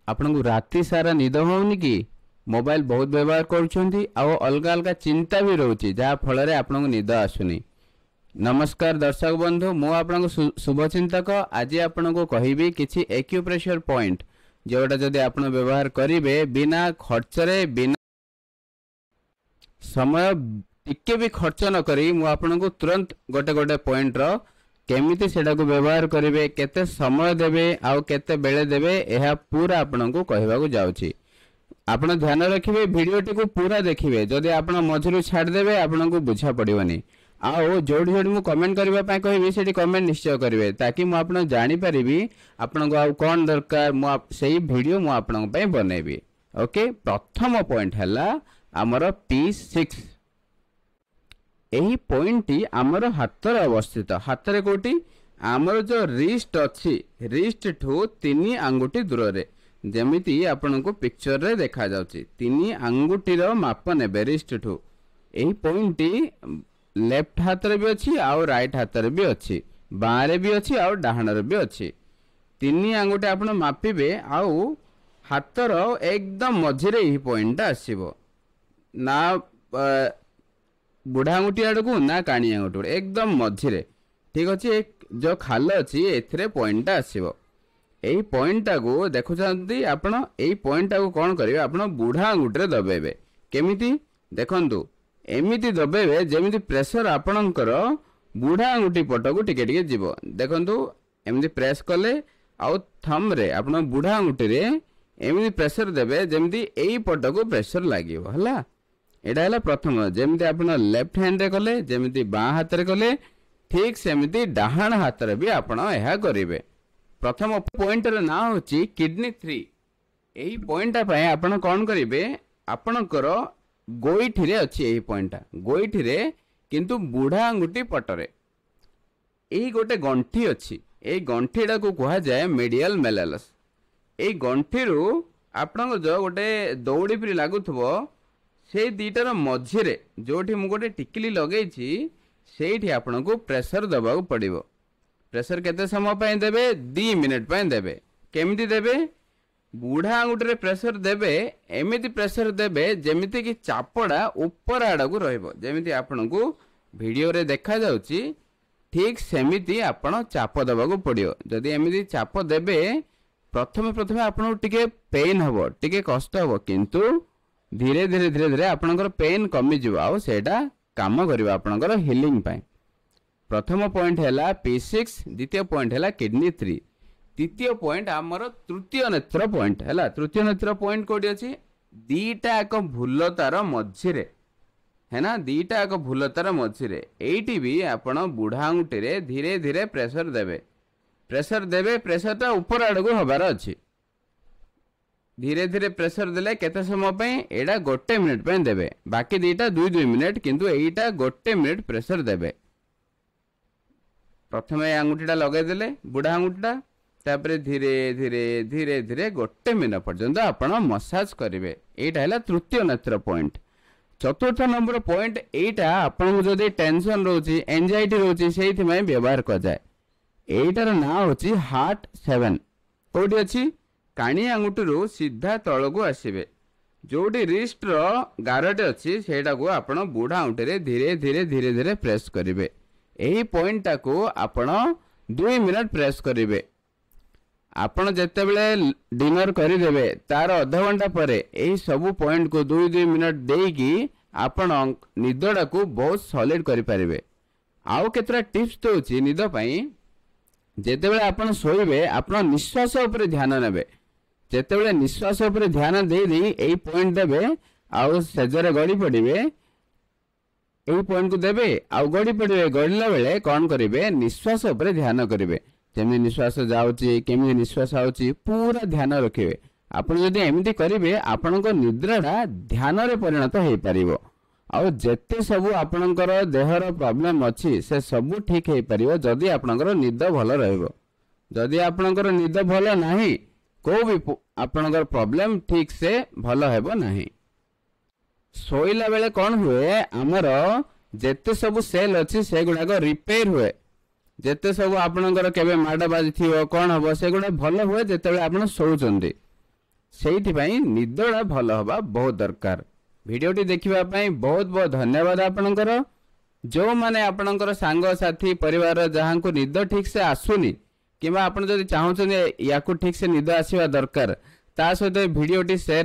आपन को राति सारा निद होनी कि मोबाइल बहुत व्यवहार करुछंती आ अलग अलग चिंता भी रोची जहाँ फल आपन को निद आसुनी। नमस्कार दर्शक बंधु, मु आपन को शुभचिंतक। आज आपन को कहबी किछि एक्यूप्रेशर पॉइंट जोटा जदि आपन व्यवहार करिवे बिना खर्च रे बिना समय टिके भी खर्च न करी मु आपन को तुरंत गोटे गोटे पॉइंट रो केमिति सेटा को व्यवहार करिवे, केते समय देबे आउ केते बेले देबे, एहा पूरा आपन को कहबा को जाउची। आपण ध्यान रखिए, वीडियो टी को पूरा देखिए। जदि आपण मझिरु छाड़ देबे आपन को बुझा पड़िबनी। आउ जोड़ी जोड़ी मु कमेंट करबा पय कहबी सेठी कमेंट निश्चय करिवे ताकि मु आपण जानि परिबी आपण को आउ कोन दरकार मु सेही वीडियो मु आपण पय बनेबी। ओके, प्रथम पॉइंट हला हमर P6। एही पॉइंट टी हमर हाथ रे अवस्थित। हाथ रे कोटी हमर जो रिस्ट अछि, रिस्ट ठो 3 आंगुठी दूर रे, जेमिति आपन को पिक्चर रे देखा जाउची। 3 आंगुठी रो माप नेबे रिस्ट ठो। एही पॉइंट टी लेफ्ट हाथ रे भी अछि आउ राइट हाथ रे भी अछि, बाँ रे भी अछि आउ डाहाण रे भी अछि। 3 आंगुठी आपन मापिबे आउ हाथ रो एकदम मझी रे एही पॉइंट आसीबो ना बुढ़ा आंगुठी आड़कू ना काणी आंगुठी, एकदम मझी रे। ठीक अछि, एक जो खाल अछि एथरे पॉइंट आसीबो। एही पॉइंट को देखुछंती आपण, एही पॉइंट को कोन करिवे आपण बुढ़ा आंगुठी रे दबेबे। केमिति देखंतु, एमिति दबेबे जेमिति प्रेशर आपणकर बुढ़ा आंगुठी पट को टिके टिके जीवो। देखंतु एमिति प्रेस कले आउ थंब रे आपण बुढ़ा आंगुठी रे एमिति प्रेशर देबे जेमिति एही पट को प्रेशर लागिवो। हला एडा हला प्रथम, जेमिति आपण लेफ्ट हैंड रे कले जेमिति बाँ हाथ रे कले ठीक सेमिति डाहाण हाथ रे भी आपण एहा करिवे। प्रथम पॉइंट रे ना होची किडनी 3। एही पॉइंट पय आपण कोन करिवे, आपणकर गोइठी रे अछि एही पॉइंट, गोइठी रे किंतु बुढ़ा आंगुठी पटरे एही गोटे गंठी अछि। एही गंठीडा को कहा जाय मेडियल मेलालस। एही गंठी रु आपण जो गोटे दौड़ी परि लागुथबो से दीटार मझी रे जोठी मु गोटे टिकली लगेछि सेठी आपण को प्रेशर दबाउ पड़िबो। प्रेशर केते समय पय देबे, 2 मिनिट पय देबे। केमिति देबे, बुढ़ा आंगुठी रे प्रेशर देबे, एमिति प्रेशर देबे जेमिति कि चापड़ा ऊपर आड़ा को रहइबो। जेमिति आपण को वीडियो रे देखा जाउची ठीक सेमिति आपण चाप दबा को पड़ियो। जदि एमिति चाप देबे प्रथमे प्रथमे आपण को टिके पेन हबो, टिके कष्ट हबो, किंतु धीरे धीरे धीरे धीरे आपणकर पेन कमी जीव आउ सेटा काम करिवो आपणकर हीलिंग पय। प्रथम पॉइंट हैला P6, द्वितीय पॉइंट हैला किडनी 3, तृतीय पॉइंट हमर तृतीय नेत्र पॉइंट हैला। तृतीय नेत्र पॉइंट कोडी अछि, दीटा एक भूलतार मझी रे है ना, दीटा एक भूलतार मझी रे। एइटी भी आपण बुढ़ा आंगुठी रे धीरे धीरे प्रेशर देबे। प्रेशर देबे, प्रेशरटा ऊपर आडको हबार अछि। धीरे धीरे प्रेशर देले केते समय पे, एडा गोटे मिनिट पे देबे, बाकी दीटा 2-2 मिनिट, किंतु एइटा गोटे मिनिट प्रेशर देबे। प्रथमे आंगुठीटा लगे देले बुढ़ा आंगुठीटा, तापरे धीरे धीरे धीरे धीरे गोटे मिनिट पर्यंत आपण मसाज करिवे। एइटा हैला तृतीय नेत्र पॉइंट। चतुर्थ नंबर पॉइंट एइटा आपण जदि टेंशन रोची, एंजाइटी रोची, सेहिथि में व्यवहार क जाय। एइटार ना होची हार्ट 7। कोठी अछि, काणी आंगुठी सीधा तल को आसबे, जोटी रिस्ट रो गारटे अच्छी सेटा को आपण बुढ़ा आंगुठी रे धीरे धीरे धीरे धीरे प्रेस करिवे। एही पॉइंट को आपण 2 मिनिट प्रेस करिवे। आपण जते बेले डिनर करि देबे तार आधा घंटा परे एही सब पॉइंट को 2-2 मिनिट देकी आपण निदडा को बहुत सॉलिड करि परिवे। आउ केतरा टिप्स दोछि निद पई। जते बेले आपण सोइबे आपण निश्वास ऊपर ध्यान नेबे। जेते बेले निश्वास ऊपर ध्यान दे दी एही पॉइंट देबे आउ सेजरे गड़ी पड़िबे। एही पॉइंट को देबे आउ गड़ी पड़िबे। गड़िला बेले कोन करिवे, निश्वास ऊपर ध्यान करिवे। जेमि निश्वास जाउची, केमि निश्वास आउची, पूरा ध्यान रखिवे। आपण जदि एमिति करिवे आपणको निद्राडा ध्यान रे परिणत हेई परिबो। आउ जेते सब आपणकर देहर प्रॉब्लम अछि से सब ठीक हेई परिबो जदि आपणकर निद भलो रहइबो। जदि आपणकर निद भलो नाही को भी आपणकर प्रॉब्लम ठीक से भलो हेबो नाही। सोइला बेले कोन हुए, हमर जेते सब सेल अछि से गुडा को रिपेयर हुए। जेते सब आपणकर केबे माड बाजी थियो कोन हबो से गुडा भलो हुए जेते बेले आपण सोउचंदी। ସେଇଥିପାଇଁ ନିଦଟା ଭଲ ହେବା ବହୁତ ଦରକାର। ଭିଡ଼ିଓଟି ଦେଖିବା ପାଇଁ ବହୁତ ବହୁତ ଧନ୍ୟବାଦ ଆପଣଙ୍କର। ଯେଉଁମାନେ ଆପଣଙ୍କର ସାଙ୍ଗସାଥି ପରିବାର ଯାହାଙ୍କୁ ନିଦ ଠିକ୍ ସେ ଆସୁନି କିମ୍ବା ଆପଣ ଯଦି ଚାହୁଁଛନ୍ତି ୟାକୁ ଠିକ୍ ସେ ନିଦ ଆସିବା ଦରକାର ତା ସହିତ ଭିଡ଼ିଓଟି ସେୟାର